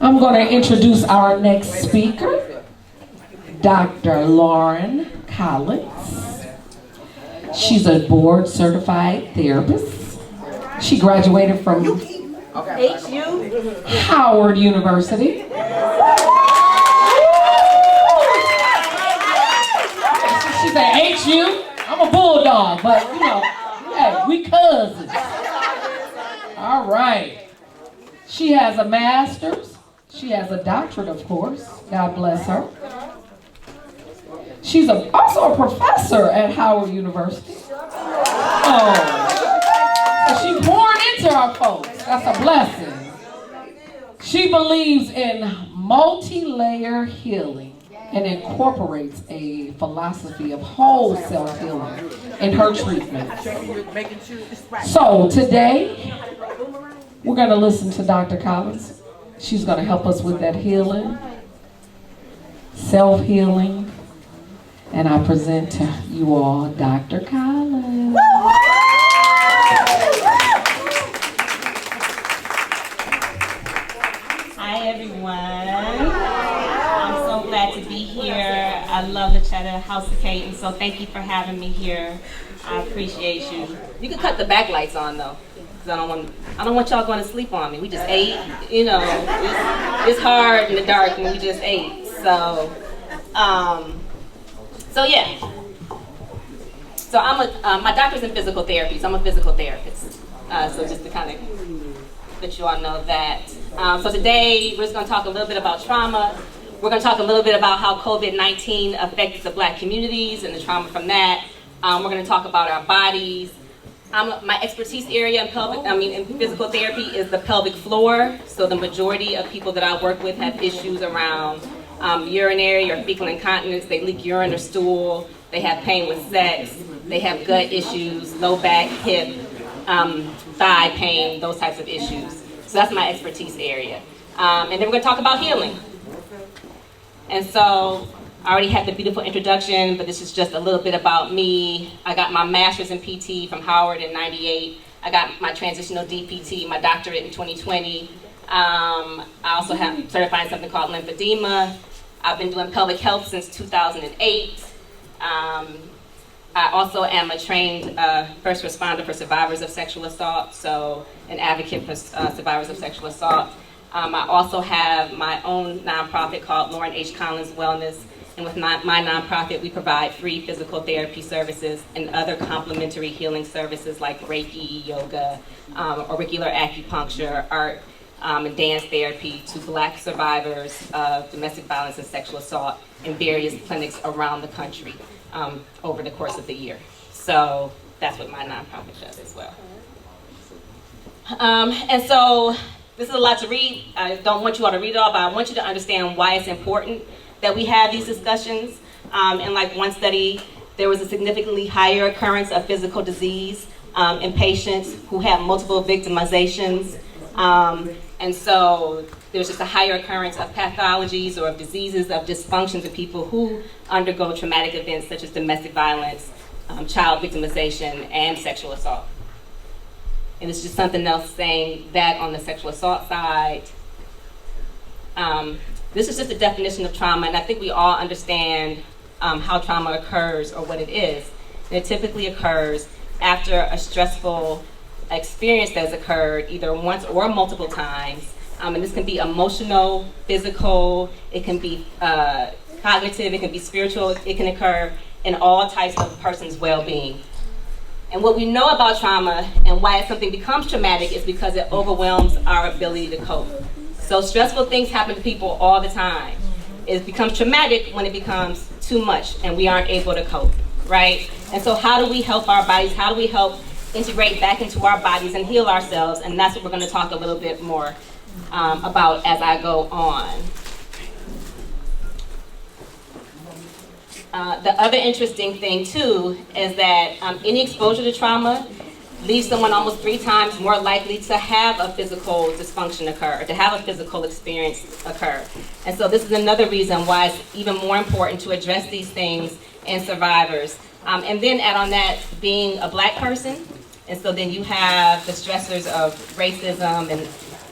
I'm going to introduce our next speaker, Dr. Lauren Collins. She's a board certified therapist. She graduated from Howard University. She said, HU? I'm a bulldog, but you know, hey, we cousins. All right. She has a master's. She has a doctorate, of course. God bless her. She's also a professor at Howard University. Oh, so she poured into our folks. That's a blessing. She believes in multi-layer healing and incorporates a philosophy of whole self-healing in her treatment. So today, we're going to listen to Dr. Collins. She's going to help us with that healing, self-healing, and I present to you all Dr. Collins. Hi everyone. I'm so glad to be here. I love the Cheddar House of Kate, and so thank you for having me here. I appreciate you. You can cut the backlights on though, because I don't want y'all going to sleep on me. We just ate, you know. It's hard in the dark when we just ate. So yeah. So my doctor's in physical therapy, so I'm a physical therapist. So just to kind of let you all know that. So today we're just going to talk a little bit about trauma. We're going to talk a little bit about how COVID-19 affected the Black communities and the trauma from that. We're going to talk about our bodies. My expertise area in physical therapy is the pelvic floor. So the majority of people that I work with have issues around urinary or fecal incontinence. They leak urine or stool. They have pain with sex. They have gut issues, low back, hip, thigh pain, those types of issues. So that's my expertise area. And then we're going to talk about healing. And so I already had the beautiful introduction, but this is just a little bit about me. I got my master's in PT from Howard in '98. I got my transitional DPT, my doctorate in 2020. I also have certified something called lymphedema. I've been doing pelvic health since 2008. I also am a trained first responder for survivors of sexual assault, so an advocate for survivors of sexual assault. I also have my own nonprofit called Lauren H. Collins Wellness, and with my nonprofit, we provide free physical therapy services and other complementary healing services like Reiki, yoga, auricular acupuncture, art, and dance therapy to Black survivors of domestic violence and sexual assault in various clinics around the country over the course of the year. So that's what my nonprofit does as well. And so this is a lot to read. I don't want you all to read it all, but I want you to understand why it's important that we have these discussions. In like one study, there was a significantly higher occurrence of physical disease in patients who have multiple victimizations. And so there's just a higher occurrence of pathologies or of diseases, of dysfunctions in people who undergo traumatic events such as domestic violence, child victimization, and sexual assault. And it's just something else saying that on the sexual assault side. This is just a definition of trauma, and I think we all understand how trauma occurs or what it is. And it typically occurs after a stressful experience that's occurred either once or multiple times. And this can be emotional, physical, it can be cognitive, it can be spiritual, it can occur in all types of a person's well-being. And what we know about trauma and why something becomes traumatic is because it overwhelms our ability to cope. So stressful things happen to people all the time. It becomes traumatic when it becomes too much and we aren't able to cope, right? And so how do we help our bodies? How do we help integrate back into our bodies and heal ourselves? And that's what we're going to talk a little bit more about as I go on. The other interesting thing too is that any exposure to trauma leaves someone almost 3 times more likely to have a physical dysfunction occur, to have a physical experience occur. And so this is another reason why it's even more important to address these things in survivors. And then add on that being a Black person, and so then you have the stressors of racism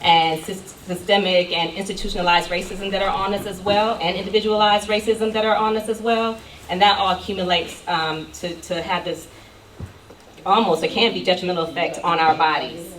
and systemic and institutionalized racism that are on us as well, and individualized racism that are on us as well. And that all accumulates to have this almost, it can be detrimental effect on our bodies.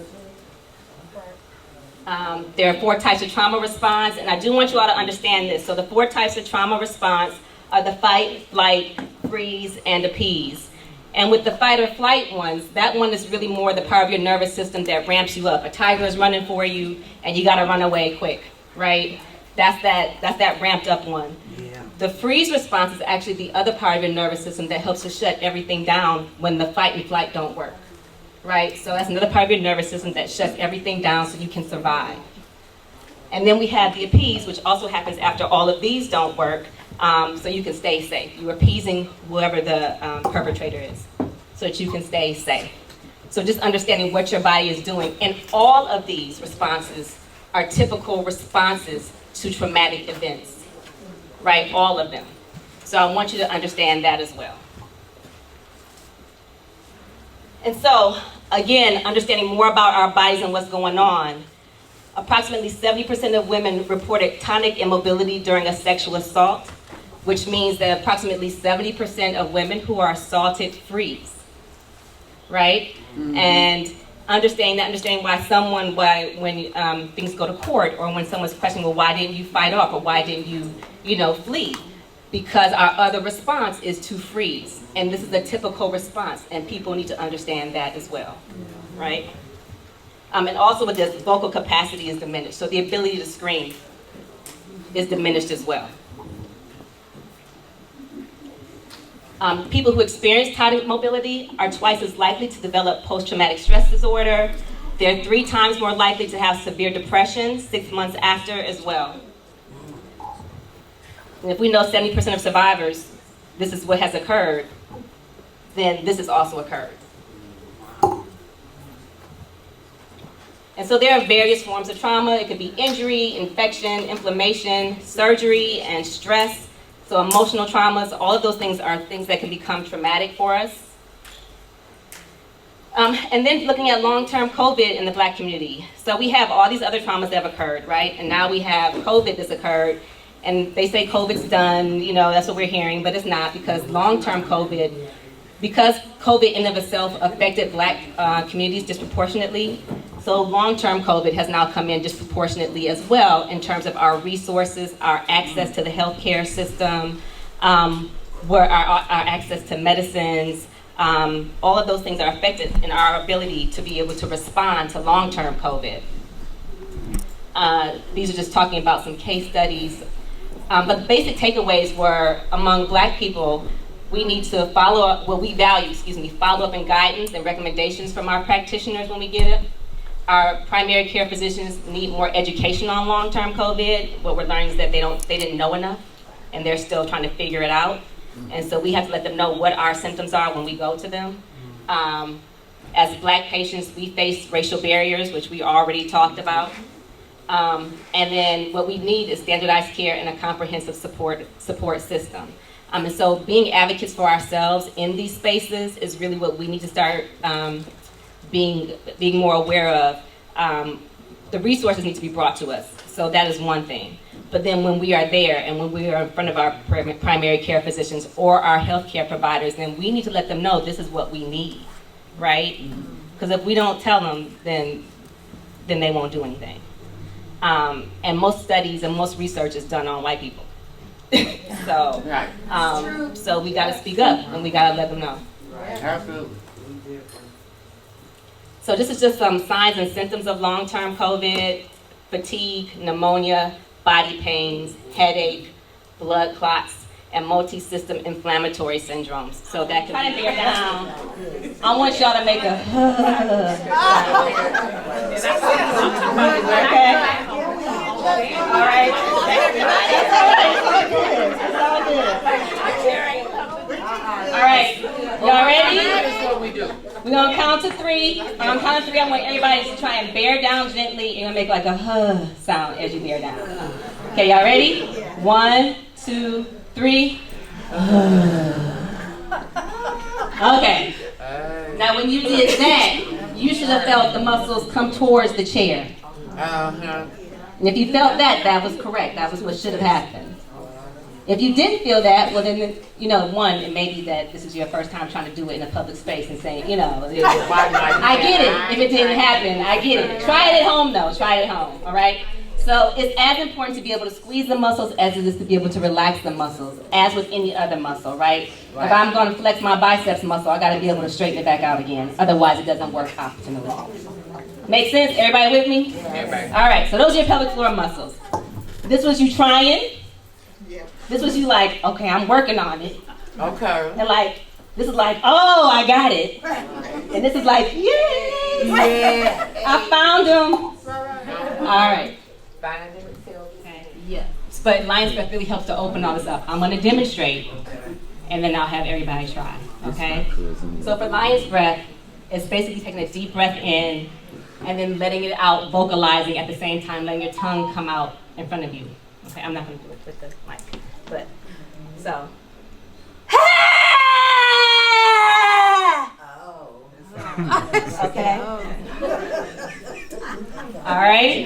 There are 4 types of trauma response, and I do want you all to understand this. So the 4 types of trauma response are the fight, flight, freeze, and appease. And with the fight or flight ones, that one is really more the part of your nervous system that ramps you up. A tiger is running for you, and you gotta run away quick, right? That's that ramped up one. Yeah. The freeze response is actually the other part of your nervous system that helps to shut everything down when the fight and flight don't work, right? So that's another part of your nervous system that shuts everything down so you can survive. And then we have the appease, which also happens after all of these don't work, so you can stay safe. You're appeasing whoever the perpetrator is, so that you can stay safe. So just understanding what your body is doing. And all of these responses are typical responses to traumatic events, right? All of them. So I want you to understand that as well. And so, again, understanding more about our bodies and what's going on, approximately 70% of women reported tonic immobility during a sexual assault, which means that approximately 70% of women who are assaulted freeze, right? Mm-hmm. And understanding why when things go to court, or when someone's questioning, well, why didn't you fight off, or why didn't you, flee? Because our other response is to freeze. And this is a typical response, and people need to understand that as well, right? And also with this, vocal capacity is diminished. So the ability to scream is diminished as well. People who experience tonic mobility are twice as likely to develop post-traumatic stress disorder. They're 3 times more likely to have severe depression 6 months after as well. And if we know 70% of survivors, this is what has occurred, then this has also occurred. And so there are various forms of trauma. It could be injury, infection, inflammation, surgery, and stress. So emotional traumas, all of those things are things that can become traumatic for us. And then looking at long-term COVID in the Black community. So we have all these other traumas that have occurred, right? And now we have COVID that's occurred. And they say COVID's done, that's what we're hearing, but it's not, because long-term COVID, because COVID in and of itself affected Black communities disproportionately, so long-term COVID has now come in disproportionately as well in terms of our resources, our access to the healthcare system, where our access to medicines, all of those things are affected in our ability to be able to respond to long-term COVID. These are just talking about some case studies. But the basic takeaways were, among Black people, we need to follow up, follow up and guidance and recommendations from our practitioners when we get it. Our primary care physicians need more education on long-term COVID. What we're learning is that they didn't know enough, and they're still trying to figure it out. And so we have to let them know what our symptoms are when we go to them. As Black patients, we face racial barriers, which we already talked about. And then what we need is standardized care and a comprehensive support system. And so being advocates for ourselves in these spaces is really what we need to start being more aware of. The resources need to be brought to us, so that is one thing. But then when we are there and when we are in front of our primary care physicians or our healthcare providers, then we need to let them know this is what we need, right? Because if we don't tell them, then they won't do anything. And most studies and most research is done on white people. So we got to speak up and we got to let them know. Absolutely. So this is just some signs and symptoms of long-term COVID: fatigue, pneumonia, body pains, headache, blood clots, and multi-system inflammatory syndromes. So that can be down. I want y'all to make a okay? All right. All right. Y'all ready? That's what we do. We're going to count to 3. On count to 3, I want everybody to try and bear down gently. You're going to make like a sound as you bear down. Okay, y'all ready? 1, 2, 3. Okay. Now when you did that, you should have felt the muscles come towards the chair. And if you felt that, that was correct. That was what should have happened. If you didn't feel that, well then, you know, one, it may be that this is your first time trying to do it in a public space and saying, you know, I get it. If it didn't happen, I get it. Try it at home though, try it at home, all right? So it's as important to be able to squeeze the muscles as it is to be able to relax the muscles, as with any other muscle, right? If I'm going to flex my biceps muscle, I got to be able to straighten it back out again. Otherwise, it doesn't work optimally. Make sense? Everybody with me? Everybody. All right, so those are your pelvic floor muscles. This was you trying. This was you like, okay, I'm working on it. Okay. And like, this is like, oh, I got it. And this is like, yay! Yeah. I found him. All right. Yeah. But Lion's Breath really helps to open all this up. I'm going to demonstrate, and then I'll have everybody try, okay? So for Lion's Breath, it's basically taking a deep breath in, and then letting it out, vocalizing at the same time, letting your tongue come out in front of you. Okay, I'm not going to do it with the mic, but, so. Okay. All right.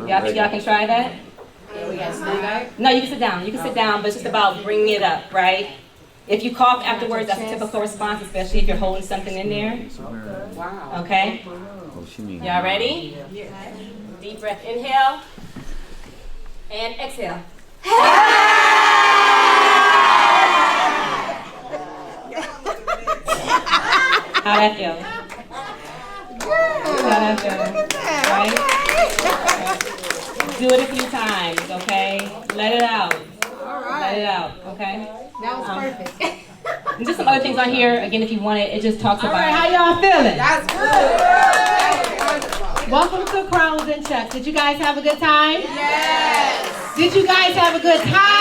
Y'all think y'all can try that? No, you can sit down. You can sit down, but it's just about bringing it up, right? If you cough afterwards, that's a typical response, especially if you're holding something in there. Okay? Y'all ready? Deep breath, inhale. And exhale. How that feel? How that feel? Right? Do it a few times, okay? Let it out. Let it out, okay? That was perfect. And just some other things on here. Again, if you want it, it just talks about. All right, how y'all feeling? That's good. Welcome to Crowns and Chucks. Did you guys have a good time? Yes. Did you guys have a good time?